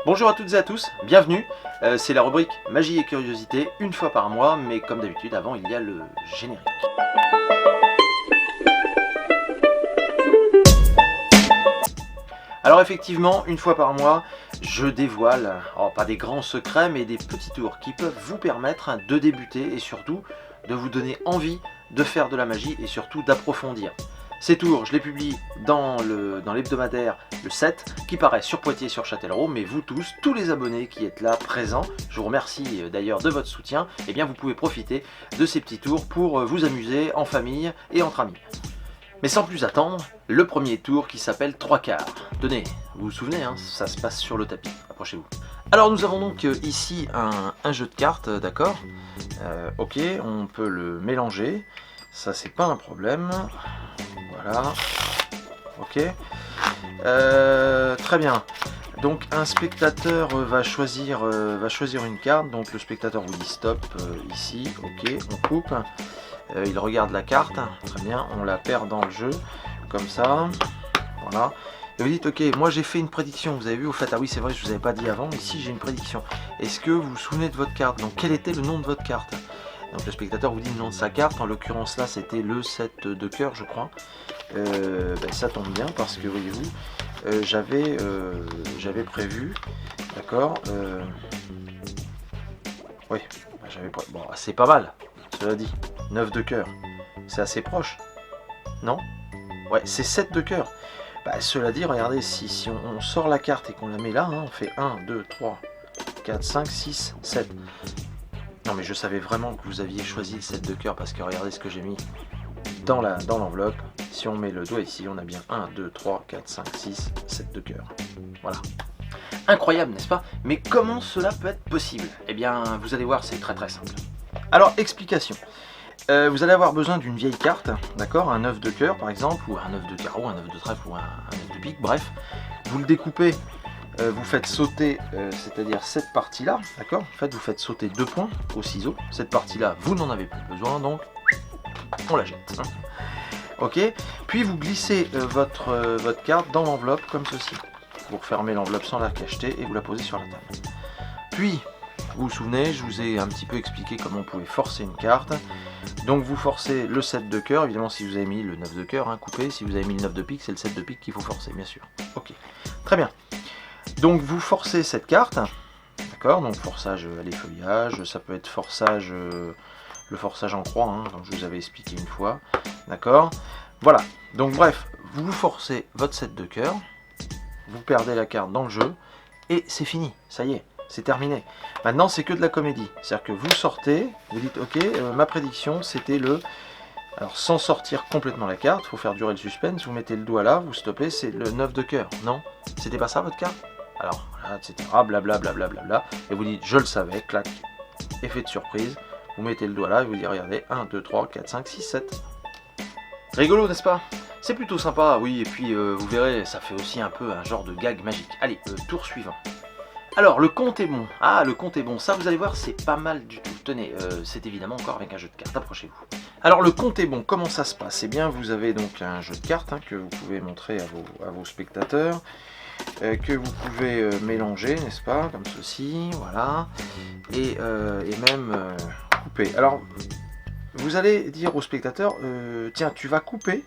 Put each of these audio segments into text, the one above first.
Bonjour à toutes et à tous, bienvenue. C'est la rubrique Magie et Curiosité, une fois par mois, mais comme d'habitude, avant il y a le générique. Alors effectivement, une fois par mois, je dévoile, pas des grands secrets, mais des petits tours qui peuvent vous permettre de débuter et surtout de vous donner envie de faire de la magie et surtout d'approfondir. Ces tours, je les publie dans l'hebdomadaire le 7, qui paraît sur Poitiers sur Châtellerault, mais vous tous les abonnés qui êtes là présents, je vous remercie d'ailleurs de votre soutien, et bien vous pouvez profiter de ces petits tours pour vous amuser en famille et entre amis. Mais sans plus attendre, le premier tour qui s'appelle 3/4. Tenez, vous vous souvenez, ça se passe sur le tapis, approchez-vous. Alors nous avons donc ici un jeu de cartes, d'accord. Ok, on peut le mélanger, ça c'est pas un problème. Voilà, ok. Très bien. Donc un spectateur va choisir une carte. Donc le spectateur vous dit stop ici, ok, on coupe. Il regarde la carte, très bien, on la perd dans le jeu, comme ça. Voilà. Et vous dites ok, moi j'ai fait une prédiction, vous avez vu au fait, ah oui c'est vrai, je vous avais pas dit avant, ici j'ai une prédiction. Est-ce que vous vous souvenez de votre carte? Donc quel était le nom de votre carte? Donc le spectateur vous dit le nom de sa carte, en l'occurrence là c'était le 7 de cœur je crois. Ça tombe bien parce que voyez-vous, j'avais prévu, d'accord, oui, bon c'est pas mal, cela dit, 9 de cœur, c'est assez proche, non? Ouais, c'est 7 de cœur. Cela dit, regardez, si on sort la carte et qu'on la met là, on fait 1, 2, 3, 4, 5, 6, 7. Non mais je savais vraiment que vous aviez choisi le 7 de cœur parce que regardez ce que j'ai mis dans l'enveloppe. Si on met le doigt ici, on a bien 1, 2, 3, 4, 5, 6, 7 de cœur. Voilà. Incroyable, n'est-ce pas? Mais comment cela peut être possible? Eh bien, vous allez voir, c'est très très simple. Alors, explication. Vous allez avoir besoin d'une vieille carte, d'accord, un 9 de cœur par exemple, ou un 9 de carreau, un 9 de trèfle ou un 9 de pique, bref. Vous le découpez, vous faites sauter, c'est-à-dire cette partie-là, d'accord. En fait, vous faites sauter 2 points au ciseau. Cette partie-là, vous n'en avez plus besoin, donc on la jette. Ok. Puis vous glissez votre carte dans l'enveloppe comme ceci. Vous refermez l'enveloppe sans la cacheter et vous la posez sur la table. Puis, vous vous souvenez, je vous ai un petit peu expliqué comment on pouvait forcer une carte. Donc vous forcez le 7 de cœur, évidemment si vous avez mis le 9 de cœur, coupé. Si vous avez mis le 9 de pique, c'est le 7 de pique qu'il faut forcer, bien sûr. Ok, très bien. Donc vous forcez cette carte, d'accord, donc forçage à l'effeuillage, ça peut être forçage, le forçage en croix, comme je vous avais expliqué une fois, d'accord. Voilà, donc bref, vous forcez votre 7 de cœur, vous perdez la carte dans le jeu, et c'est fini, ça y est. C'est terminé. Maintenant, c'est que de la comédie. C'est-à-dire que vous sortez, vous dites, ok, ma prédiction, c'était le... Alors, sans sortir complètement la carte, il faut faire durer le suspense, vous mettez le doigt là, vous stoppez, c'est le 9 de cœur. Non? C'était pas ça, votre carte? Alors, voilà, etc. Blablabla. Et vous dites, je le savais, clac. Effet de surprise. Vous mettez le doigt là, et vous dites, regardez, 1, 2, 3, 4, 5, 6, 7. Rigolo, n'est-ce pas? C'est plutôt sympa, oui, et puis vous verrez, ça fait aussi un peu un genre de gag magique. Allez, tour suivant. Alors, le compte est bon. Ah, le compte est bon. Ça, vous allez voir, c'est pas mal du tout. Tenez, c'est évidemment encore avec un jeu de cartes. Approchez-vous. Alors, le compte est bon. Comment ça se passe? Eh bien, vous avez donc un jeu de cartes que vous pouvez montrer à vos spectateurs, que vous pouvez mélanger, n'est-ce pas? Comme ceci, voilà. Et même couper. Alors, vous allez dire au spectateur, tiens, tu vas couper,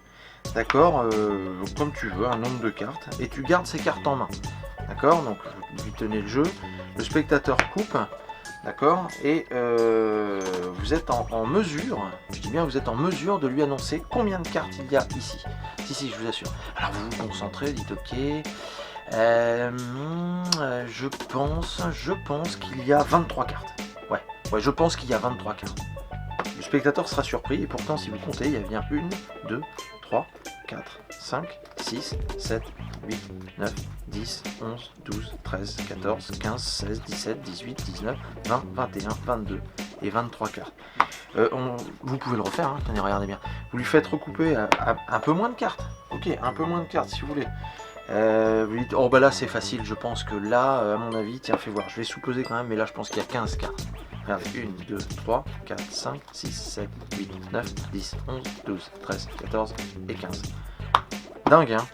d'accord, comme tu veux, un nombre de cartes, et tu gardes ces cartes en main. D'accord, donc vous tenez le jeu, le spectateur coupe, d'accord, et vous êtes en mesure, je dis bien vous êtes en mesure de lui annoncer combien de cartes il y a ici. Si, je vous assure. Alors vous vous concentrez, dites ok, je pense qu'il y a 23 cartes. Ouais, je pense qu'il y a 23 cartes. Le spectateur sera surpris, et pourtant si vous comptez, il y a bien 1, 2, 3, 4, 5, 6, 7, 8, 9, 10, 11, 12, 13, 14, 15, 16, 17, 18, 19, 20, 21, 22 et 23 cartes. Vous pouvez le refaire, tenez, regardez bien. Vous lui faites recouper un peu moins de cartes. Ok, un peu moins de cartes si vous voulez. Vous dites, oh bah là c'est facile, je pense que là, à mon avis, tiens, fais voir, je vais sous-peser quand même, mais là je pense qu'il y a 15 cartes. Regardez, 1, 2, 3, 4, 5, 6, 7, 8, 9, 10, 11, 12, 13, 14 et 15. Dingue, hein?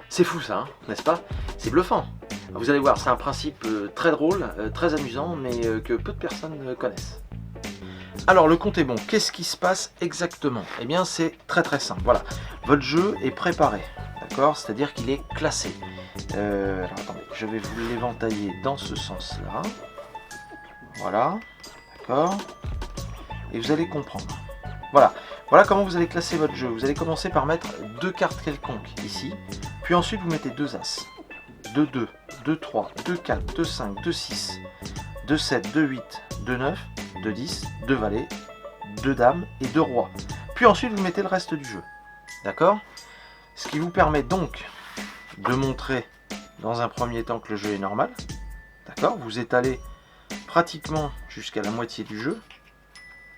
C'est fou ça, n'est-ce pas? C'est bluffant. Vous allez voir, c'est un principe très drôle, très amusant, mais que peu de personnes connaissent. Alors le compte est bon, qu'est-ce qui se passe exactement? Eh bien c'est très simple, voilà. Votre jeu est préparé, d'accord? C'est-à-dire qu'il est classé. Alors attendez, je vais vous l'éventailler dans ce sens-là. Voilà, d'accord? Et vous allez comprendre. Voilà, voilà comment vous allez classer votre jeu. Vous allez commencer par mettre 2 cartes quelconques ici, puis ensuite vous mettez 2 As, 2 2, 2 3, 2 4, 2 5, 2 6, 2 7, 2 8, 2 9, 2 10, 2 valets, 2 dames et 2 rois. Puis ensuite vous mettez le reste du jeu. D'accord? Ce qui vous permet donc de montrer dans un premier temps que le jeu est normal. D'accord? Vous étalez pratiquement jusqu'à la moitié du jeu.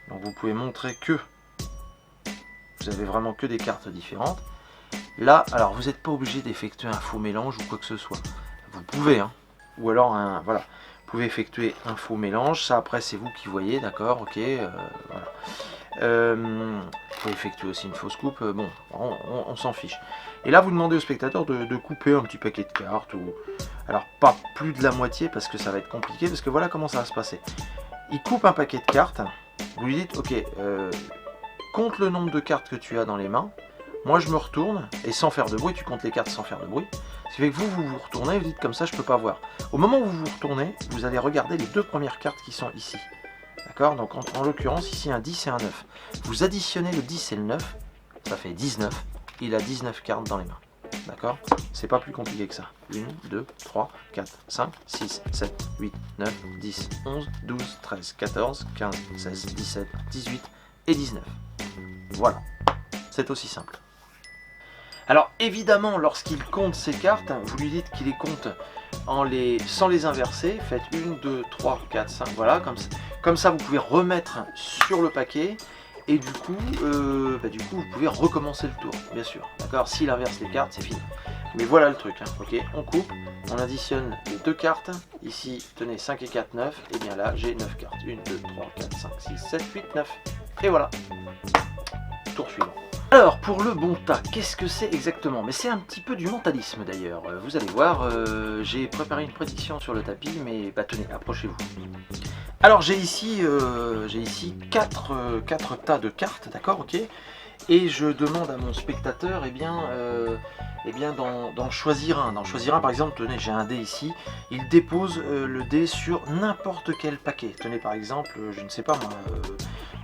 Donc vous pouvez montrer que vous avez vraiment que des cartes différentes. Là, alors vous n'êtes pas obligé d'effectuer un faux mélange ou quoi que ce soit. Vous pouvez, hein. Ou alors voilà. Vous pouvez effectuer un faux mélange. Ça après c'est vous qui voyez, d'accord, ok. Voilà. Vous pouvez effectuer aussi une fausse coupe. Bon, on s'en fiche. Et là vous demandez au spectateur de couper un petit paquet de cartes. Alors pas plus de la moitié parce que ça va être compliqué. Parce que voilà comment ça va se passer. Il coupe un paquet de cartes. Vous lui dites, ok, compte le nombre de cartes que tu as dans les mains. Moi je me retourne, et sans faire de bruit, tu comptes les cartes sans faire de bruit. Ce qui fait que vous vous retournez, vous dites comme ça je peux pas voir. Au moment où vous vous retournez, vous allez regarder les 2 premières cartes qui sont ici. D'accord? Donc en l'occurrence ici un 10 et un 9. Vous additionnez le 10 et le 9, ça fait 19. Il a 19 cartes dans les mains. D'accord? C'est pas plus compliqué que ça. 1, 2, 3, 4, 5, 6, 7, 8, 9, 10, 11, 12, 13, 14, 15, 16, 17, 18 et 19. Voilà. C'est aussi simple. Alors évidemment, lorsqu'il compte ces cartes, vous lui dites qu'il les compte sans les inverser. Faites 1, 2, 3, 4, 5, voilà. Comme ça, vous pouvez remettre sur le paquet. Et du coup, vous pouvez recommencer le tour, bien sûr. D'accord? S'il inverse les cartes, c'est fini. Mais voilà le truc. Hein. Ok, on coupe, on additionne les 2 cartes. Ici, tenez, 5 et 4, 9. Et bien là, j'ai 9 cartes. 1, 2, 3, 4, 5, 6, 7, 8, 9. Et voilà. Tour suivant. Alors, pour le bon tas, qu'est-ce que c'est exactement? Mais c'est un petit peu du mentalisme d'ailleurs. Vous allez voir, j'ai préparé une prédiction sur le tapis, mais tenez, approchez-vous. Alors, j'ai ici 4 tas de cartes, d'accord, ok. Et je demande à mon spectateur, d'en choisir un. D'en choisir un, par exemple, tenez, j'ai un dé ici. Il dépose le dé sur n'importe quel paquet. Tenez, par exemple, je ne sais pas moi,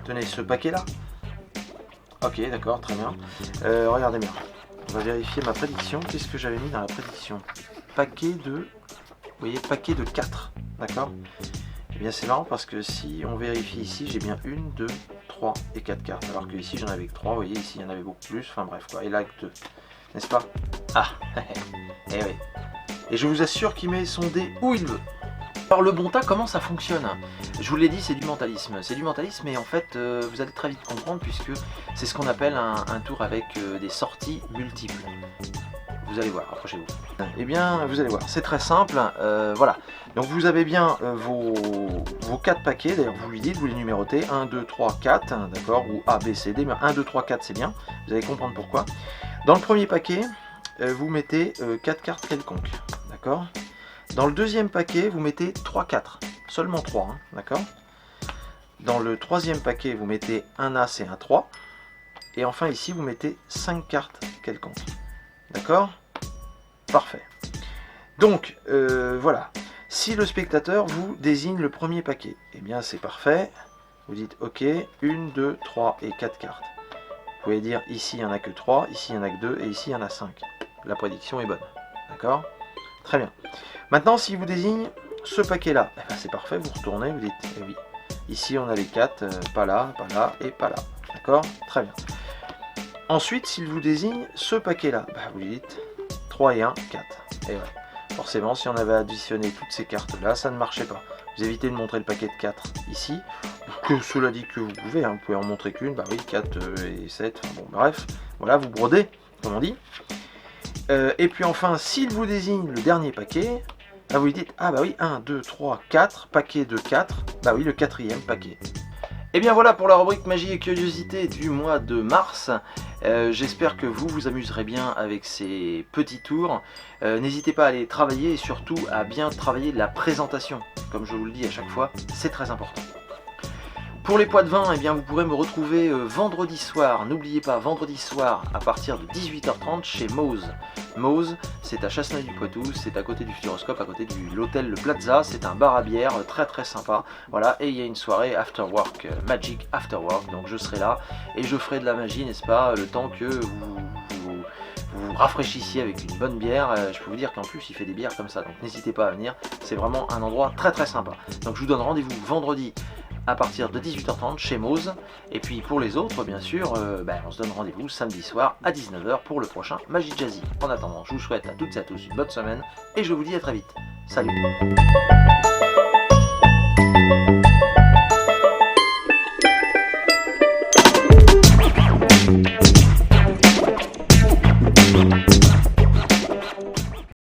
tenez, ce paquet-là. Ok, d'accord, très bien. Regardez bien. On va vérifier ma prédiction. Qu'est-ce que j'avais mis dans la prédiction? Paquet de... Vous voyez, paquet de 4. D'accord? Eh bien, c'est marrant parce que si on vérifie ici, j'ai bien 1, 2, 3 et 4 cartes. Alors que ici, j'en avais que 3. Vous voyez, ici, il y en avait beaucoup plus. Enfin, bref, quoi. Et là, que 2. N'est-ce pas? Ah, eh oui. Et je vous assure qu'il met son dé où il veut. Alors le bon tas, comment ça fonctionne? Je vous l'ai dit, c'est du mentalisme. C'est du mentalisme et en fait, vous allez très vite comprendre puisque c'est ce qu'on appelle un tour avec des sorties multiples. Vous allez voir, approchez-vous. Eh bien, vous allez voir, c'est très simple. Voilà. Donc vous avez bien vos 4 paquets. D'ailleurs, vous lui dites, vous les numérotez. 1, 2, 3, 4. D'accord? Ou A, B, C, D. Mais 1, 2, 3, 4, c'est bien. Vous allez comprendre pourquoi. Dans le premier paquet, vous mettez 4 cartes quelconques. D'accord? Dans le deuxième paquet, vous mettez 3, 4. Seulement 3, hein, d'accord? Dans le troisième paquet, vous mettez un As et un 3. Et enfin, ici, vous mettez 5 cartes quelconques. D'accord? Parfait. Donc, voilà. Si le spectateur vous désigne le premier paquet, eh bien, c'est parfait. Vous dites, ok, 1, 2, 3 et 4 cartes. Vous pouvez dire, ici, il n'y en a que 3, ici, il n'y en a que 2, et ici, il y en a 5. La prédiction est bonne. D'accord? Très bien. Maintenant, si vous désigne ce paquet-là, eh ben, c'est parfait, vous retournez, vous dites, eh oui, ici on a les 4, pas là et pas là. D'accord? Très bien. Ensuite, s'il vous désigne ce paquet-là, vous lui dites 3 et 1, 4. Et ouais. Forcément, si on avait additionné toutes ces cartes-là, ça ne marchait pas. Vous évitez de montrer le paquet de 4 ici. Que cela dit que vous pouvez, hein, vous pouvez en montrer qu'une, oui, 4 et 7, enfin, bon, bref. Voilà, vous brodez, comme on dit. Et puis enfin, s'il vous désigne le dernier paquet, vous lui dites, ah bah oui, 1, 2, 3, 4, paquet de 4, bah oui, le 4e paquet. Et bien voilà pour la rubrique magie et curiosité du mois de mars. J'espère que vous vous amuserez bien avec ces petits tours. N'hésitez pas à aller travailler et surtout à bien travailler la présentation. Comme je vous le dis à chaque fois, c'est très important. Pour les poids de vin, eh bien, vous pourrez me retrouver vendredi soir. N'oubliez pas, vendredi soir à partir de 18h30 chez Mose. Mose, c'est à Chasseneuil-du-Poitou, c'est à côté du Futuroscope, à côté de l'hôtel Le Plaza. C'est un bar à bière très très sympa. Voilà, et il y a une soirée after work, Magic After Work. Donc je serai là et je ferai de la magie, n'est-ce pas, le temps que vous rafraîchissiez avec une bonne bière. Je peux vous dire qu'en plus il fait des bières comme ça, donc n'hésitez pas à venir. C'est vraiment un endroit très très sympa. Donc je vous donne rendez-vous vendredi à partir de 18h30 chez Mose. Et puis pour les autres, bien sûr, on se donne rendez-vous samedi soir à 19h pour le prochain Magie Jazzy. En attendant, je vous souhaite à toutes et à tous une bonne semaine et je vous dis à très vite. Salut!